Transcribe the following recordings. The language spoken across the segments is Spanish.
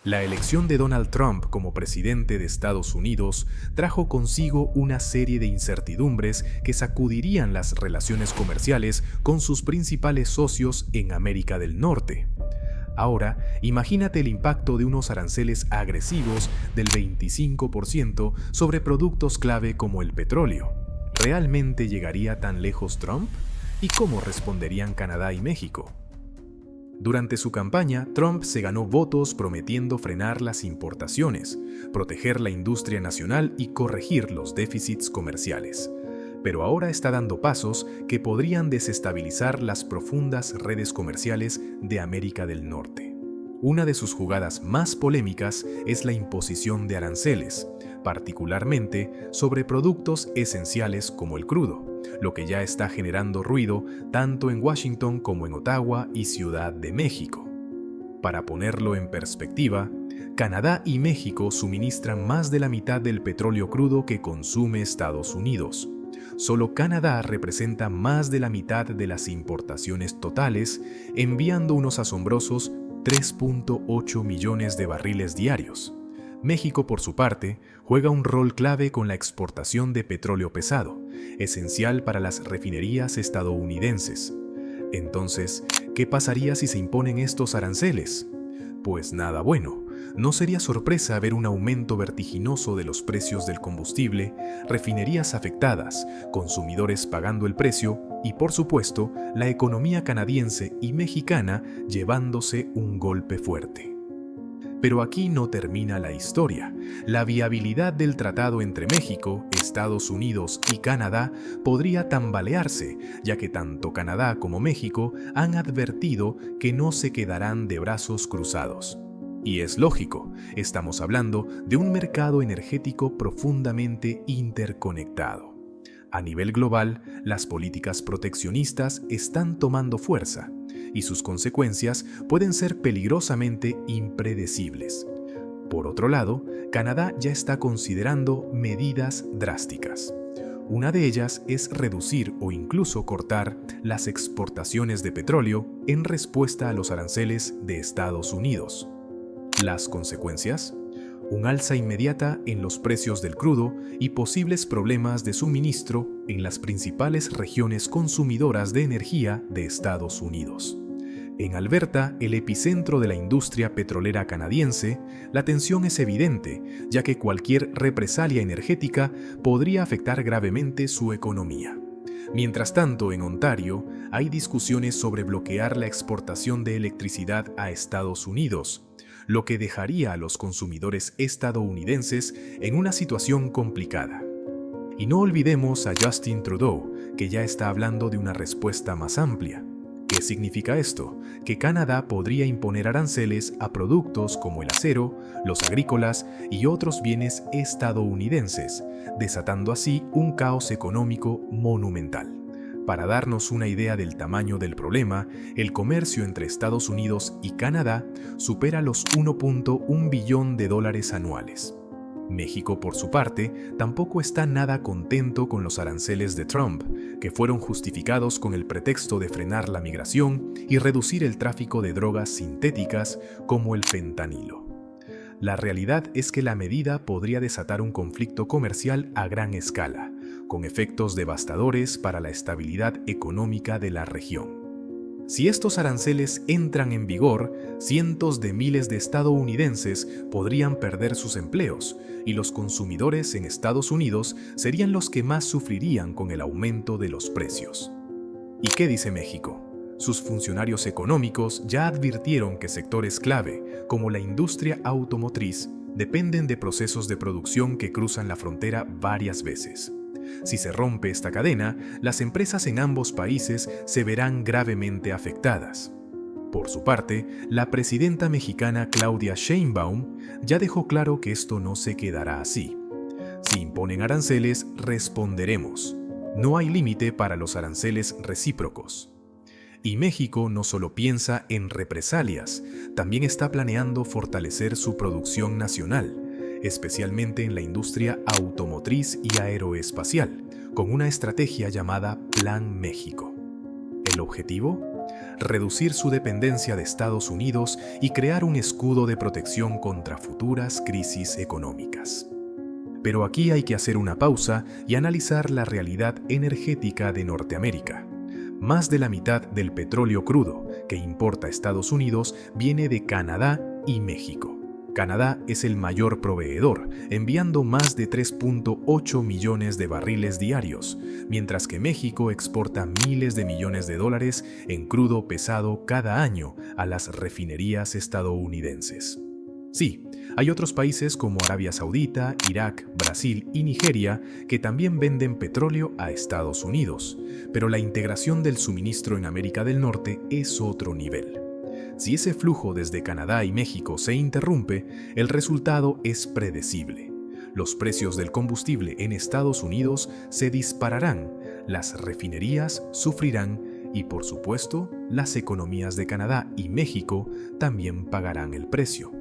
La elección de Donald Trump como presidente de Estados Unidos trajo consigo una serie de incertidumbres que sacudirían las relaciones comerciales con sus principales socios en América del Norte. Ahora, imagínate el impacto de unos aranceles agresivos del 25% sobre productos clave como el petróleo. ¿Realmente llegaría tan lejos Trump? ¿Y cómo responderían Canadá y México? Durante su campaña, Trump se ganó votos prometiendo frenar las importaciones, proteger la industria nacional y corregir los déficits comerciales. Pero ahora está dando pasos que podrían desestabilizar las profundas redes comerciales de América del Norte. Una de sus jugadas más polémicas es la imposición de aranceles, particularmente sobre productos esenciales como el crudo, lo que ya está generando ruido tanto en Washington como en Ottawa y Ciudad de México. Para ponerlo en perspectiva, Canadá y México suministran más de la mitad del petróleo crudo que consume Estados Unidos. Solo Canadá representa más de la mitad de las importaciones totales, enviando unos asombrosos 3.8 millones de barriles diarios. México, por su parte, juega un rol clave con la exportación de petróleo pesado, esencial para las refinerías estadounidenses. Entonces, ¿qué pasaría si se imponen estos aranceles? Pues nada bueno. No sería sorpresa ver un aumento vertiginoso de los precios del combustible, refinerías afectadas, consumidores pagando el precio y, por supuesto, la economía canadiense y mexicana llevándose un golpe fuerte. Pero aquí no termina la historia. La viabilidad del tratado entre México, Estados Unidos y Canadá podría tambalearse, ya que tanto Canadá como México han advertido que no se quedarán de brazos cruzados. Y es lógico, estamos hablando de un mercado energético profundamente interconectado. A nivel global, las políticas proteccionistas están tomando fuerza, y sus consecuencias pueden ser peligrosamente impredecibles. Por otro lado, Canadá ya está considerando medidas drásticas. Una de ellas es reducir o incluso cortar las exportaciones de petróleo en respuesta a los aranceles de Estados Unidos. Las consecuencias: un alza inmediata en los precios del crudo y posibles problemas de suministro en las principales regiones consumidoras de energía de Estados Unidos. En Alberta, el epicentro de la industria petrolera canadiense, la tensión es evidente, ya que cualquier represalia energética podría afectar gravemente su economía. Mientras tanto, en Ontario, hay discusiones sobre bloquear la exportación de electricidad a Estados Unidos, lo que dejaría a los consumidores estadounidenses en una situación complicada. Y no olvidemos a Justin Trudeau, que ya está hablando de una respuesta más amplia. ¿Qué significa esto? Que Canadá podría imponer aranceles a productos como el acero, los agrícolas y otros bienes estadounidenses, desatando así un caos económico monumental. Para darnos una idea del tamaño del problema, el comercio entre Estados Unidos y Canadá supera los $1.1 billón anuales. México, por su parte, tampoco está nada contento con los aranceles de Trump, que fueron justificados con el pretexto de frenar la migración y reducir el tráfico de drogas sintéticas como el fentanilo. La realidad es que la medida podría desatar un conflicto comercial a gran escala, con efectos devastadores para la estabilidad económica de la región. Si estos aranceles entran en vigor, cientos de miles de estadounidenses podrían perder sus empleos y los consumidores en Estados Unidos serían los que más sufrirían con el aumento de los precios. ¿Y qué dice México? Sus funcionarios económicos ya advirtieron que sectores clave, como la industria automotriz, dependen de procesos de producción que cruzan la frontera varias veces. Si se rompe esta cadena, las empresas en ambos países se verán gravemente afectadas. Por su parte, la presidenta mexicana Claudia Sheinbaum ya dejó claro que esto no se quedará así. Si imponen aranceles, responderemos. No hay límite para los aranceles recíprocos. Y México no solo piensa en represalias, también está planeando fortalecer su producción nacional, especialmente en la industria automotriz y aeroespacial, con una estrategia llamada Plan México. ¿El objetivo? reducir su dependencia de Estados Unidos y crear un escudo de protección contra futuras crisis económicas. Pero aquí hay que hacer una pausa y analizar la realidad energética de Norteamérica. Más de la mitad del petróleo crudo que importa Estados Unidos viene de Canadá y México. Canadá es el mayor proveedor, enviando más de 3.8 millones de barriles diarios, mientras que México exporta miles de millones de dólares en crudo pesado cada año a las refinerías estadounidenses. Sí, hay otros países como Arabia Saudita, Irak, Brasil y Nigeria que también venden petróleo a Estados Unidos, pero la integración del suministro en América del Norte es otro nivel. Si ese flujo desde Canadá y México se interrumpe, el resultado es predecible. Los precios del combustible en Estados Unidos se dispararán, las refinerías sufrirán y, por supuesto, las economías de Canadá y México también pagarán el precio.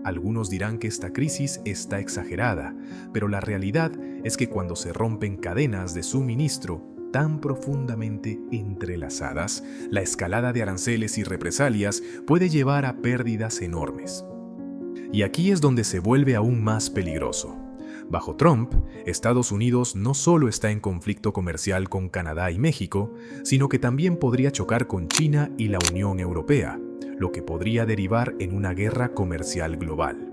Algunos dirán que esta crisis está exagerada, pero la realidad es que cuando se rompen cadenas de suministro tan profundamente entrelazadas, la escalada de aranceles y represalias puede llevar a pérdidas enormes. Y aquí es donde se vuelve aún más peligroso. Bajo Trump, Estados Unidos no solo está en conflicto comercial con Canadá y México, sino que también podría chocar con China y la Unión Europea, lo que podría derivar en una guerra comercial global.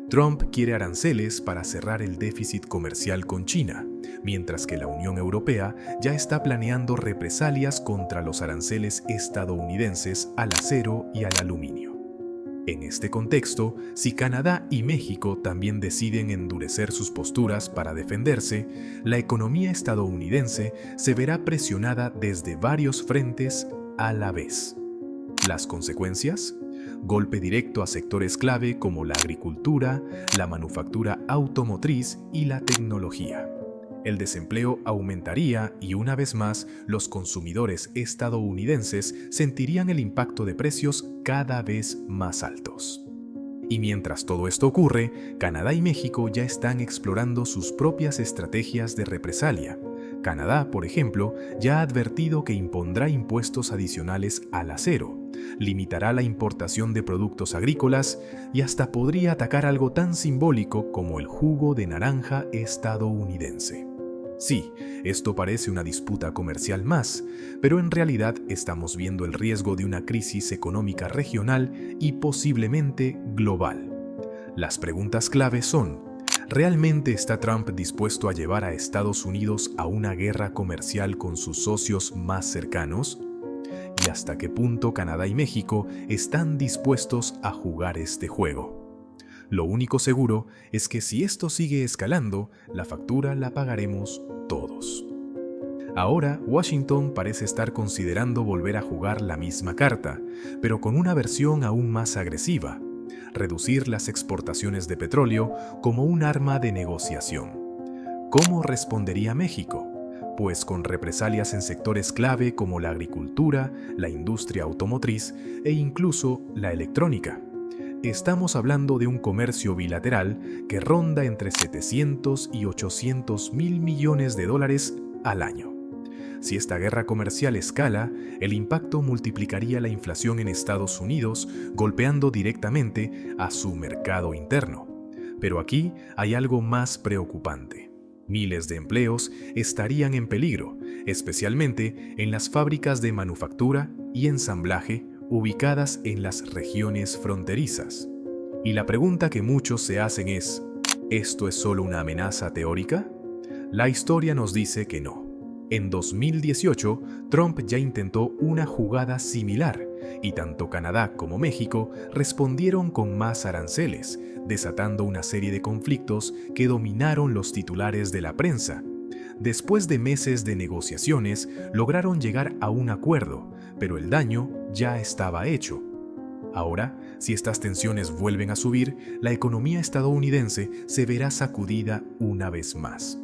Trump quiere aranceles para cerrar el déficit comercial con China, mientras que la Unión Europea ya está planeando represalias contra los aranceles estadounidenses al acero y al aluminio. En este contexto, si Canadá y México también deciden endurecer sus posturas para defenderse, la economía estadounidense se verá presionada desde varios frentes a la vez. ¿Las consecuencias? Golpe directo a sectores clave como la agricultura, la manufactura automotriz y la tecnología. El desempleo aumentaría y una vez más los consumidores estadounidenses sentirían el impacto de precios cada vez más altos. Y mientras todo esto ocurre, Canadá y México ya están explorando sus propias estrategias de represalia. Canadá, por ejemplo, ya ha advertido que impondrá impuestos adicionales al acero, limitará la importación de productos agrícolas y hasta podría atacar algo tan simbólico como el jugo de naranja estadounidense. Sí, esto parece una disputa comercial más, pero en realidad estamos viendo el riesgo de una crisis económica regional y posiblemente global. Las preguntas clave son: ¿realmente está Trump dispuesto a llevar a Estados Unidos a una guerra comercial con sus socios más cercanos? ¿Y hasta qué punto Canadá y México están dispuestos a jugar este juego? Lo único seguro es que si esto sigue escalando, la factura la pagaremos todos. Ahora, Washington parece estar considerando volver a jugar la misma carta, pero con una versión aún más agresiva: reducir las exportaciones de petróleo como un arma de negociación. ¿Cómo respondería México? Pues con represalias en sectores clave como la agricultura, la industria automotriz e incluso la electrónica. Estamos hablando de un comercio bilateral que ronda entre 700 y 800 mil millones de dólares al año. Si esta guerra comercial escala, el impacto multiplicaría la inflación en Estados Unidos, golpeando directamente a su mercado interno. Pero aquí hay algo más preocupante. Miles de empleos estarían en peligro, especialmente en las fábricas de manufactura y ensamblaje ubicadas en las regiones fronterizas. Y la pregunta que muchos se hacen es: ¿esto es solo una amenaza teórica? La historia nos dice que no. En 2018, Trump ya intentó una jugada similar, y tanto Canadá como México respondieron con más aranceles, desatando una serie de conflictos que dominaron los titulares de la prensa. Después de meses de negociaciones, lograron llegar a un acuerdo, pero el daño ya estaba hecho. Ahora, si estas tensiones vuelven a subir, la economía estadounidense se verá sacudida una vez más.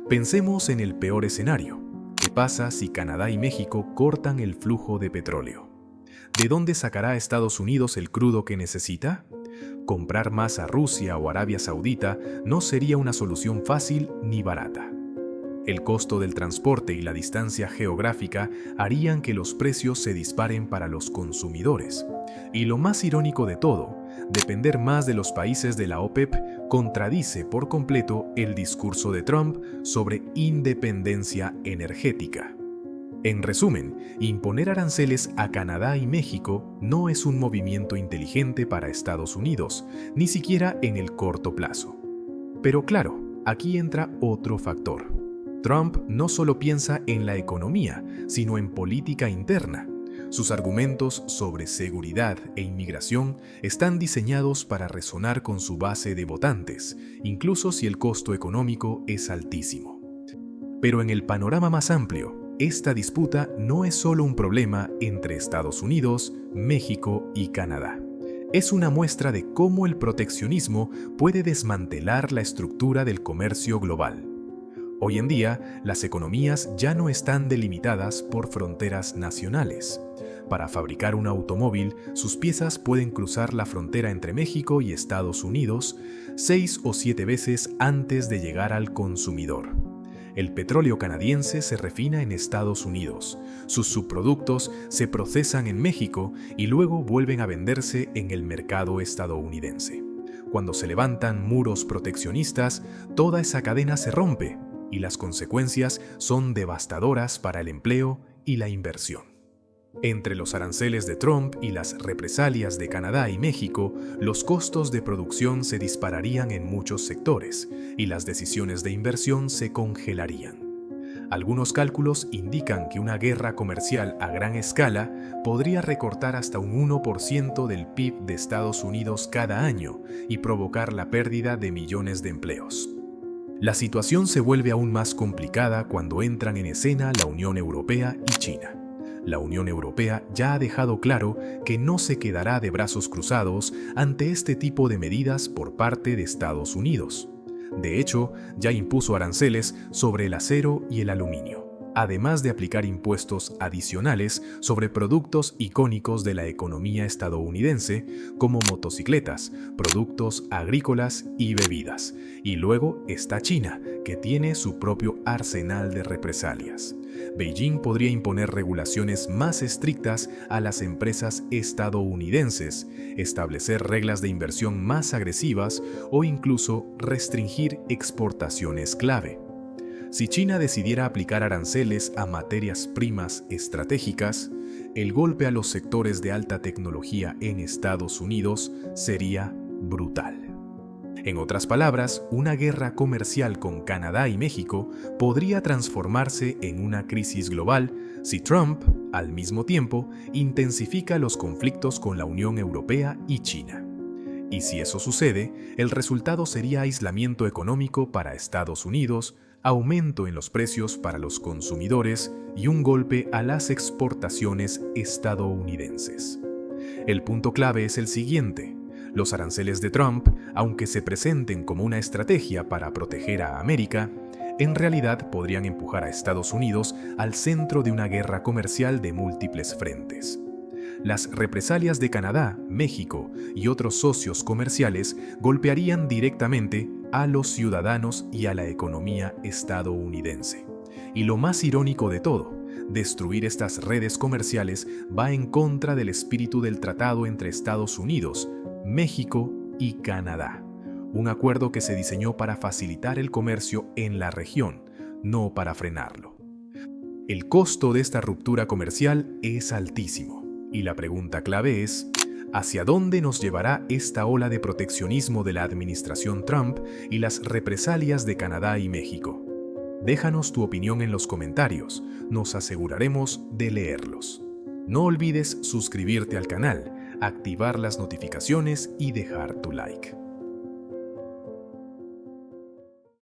Pensemos en el peor escenario. ¿Qué pasa si Canadá y México cortan el flujo de petróleo? ¿De dónde sacará Estados Unidos el crudo que necesita? Comprar más a Rusia o Arabia Saudita no sería una solución fácil ni barata. El costo del transporte y la distancia geográfica harían que los precios se disparen para los consumidores. Y lo más irónico de todo, depender más de los países de la OPEP contradice por completo el discurso de Trump sobre independencia energética. En resumen, imponer aranceles a Canadá y México no es un movimiento inteligente para Estados Unidos, ni siquiera en el corto plazo. Pero claro, aquí entra otro factor. Trump no solo piensa en la economía, sino en política interna. Sus argumentos sobre seguridad e inmigración están diseñados para resonar con su base de votantes, incluso si el costo económico es altísimo. Pero en el panorama más amplio, esta disputa no es solo un problema entre Estados Unidos, México y Canadá. Es una muestra de cómo el proteccionismo puede desmantelar la estructura del comercio global. Hoy en día, las economías ya no están delimitadas por fronteras nacionales. Para fabricar un automóvil, sus piezas pueden cruzar la frontera entre México y Estados Unidos 6 o 7 veces antes de llegar al consumidor. El petróleo canadiense se refina en Estados Unidos, sus subproductos se procesan en México y luego vuelven a venderse en el mercado estadounidense. Cuando se levantan muros proteccionistas, toda esa cadena se rompe y las consecuencias son devastadoras para el empleo y la inversión. Entre los aranceles de Trump y las represalias de Canadá y México, los costos de producción se dispararían en muchos sectores y las decisiones de inversión se congelarían. Algunos cálculos indican que una guerra comercial a gran escala podría recortar hasta un 1% del PIB de Estados Unidos cada año y provocar la pérdida de millones de empleos. La situación se vuelve aún más complicada cuando entran en escena la Unión Europea y China. La Unión Europea ya ha dejado claro que no se quedará de brazos cruzados ante este tipo de medidas por parte de Estados Unidos. De hecho, ya impuso aranceles sobre el acero y el aluminio, además de aplicar impuestos adicionales sobre productos icónicos de la economía estadounidense, como motocicletas, productos agrícolas y bebidas. Y luego está China, que tiene su propio arsenal de represalias. Beijing podría imponer regulaciones más estrictas a las empresas estadounidenses, establecer reglas de inversión más agresivas o incluso restringir exportaciones clave. Si China decidiera aplicar aranceles a materias primas estratégicas, el golpe a los sectores de alta tecnología en Estados Unidos sería brutal. En otras palabras, una guerra comercial con Canadá y México podría transformarse en una crisis global si Trump, al mismo tiempo, intensifica los conflictos con la Unión Europea y China. Y si eso sucede, el resultado sería aislamiento económico para Estados Unidos, aumento en los precios para los consumidores y un golpe a las exportaciones estadounidenses. El punto clave es el siguiente. Los aranceles de Trump, aunque se presenten como una estrategia para proteger a América, en realidad podrían empujar a Estados Unidos al centro de una guerra comercial de múltiples frentes. Las represalias de Canadá, México y otros socios comerciales golpearían directamente a los ciudadanos y a la economía estadounidense. Y lo más irónico de todo, destruir estas redes comerciales va en contra del espíritu del tratado entre Estados Unidos, México y Canadá, un acuerdo que se diseñó para facilitar el comercio en la región, no para frenarlo. El costo de esta ruptura comercial es altísimo, y la pregunta clave es, ¿hacia dónde nos llevará esta ola de proteccionismo de la administración Trump y las represalias de Canadá y México? Déjanos tu opinión en los comentarios, nos aseguraremos de leerlos. No olvides suscribirte al canal, activar las notificaciones y dejar tu like.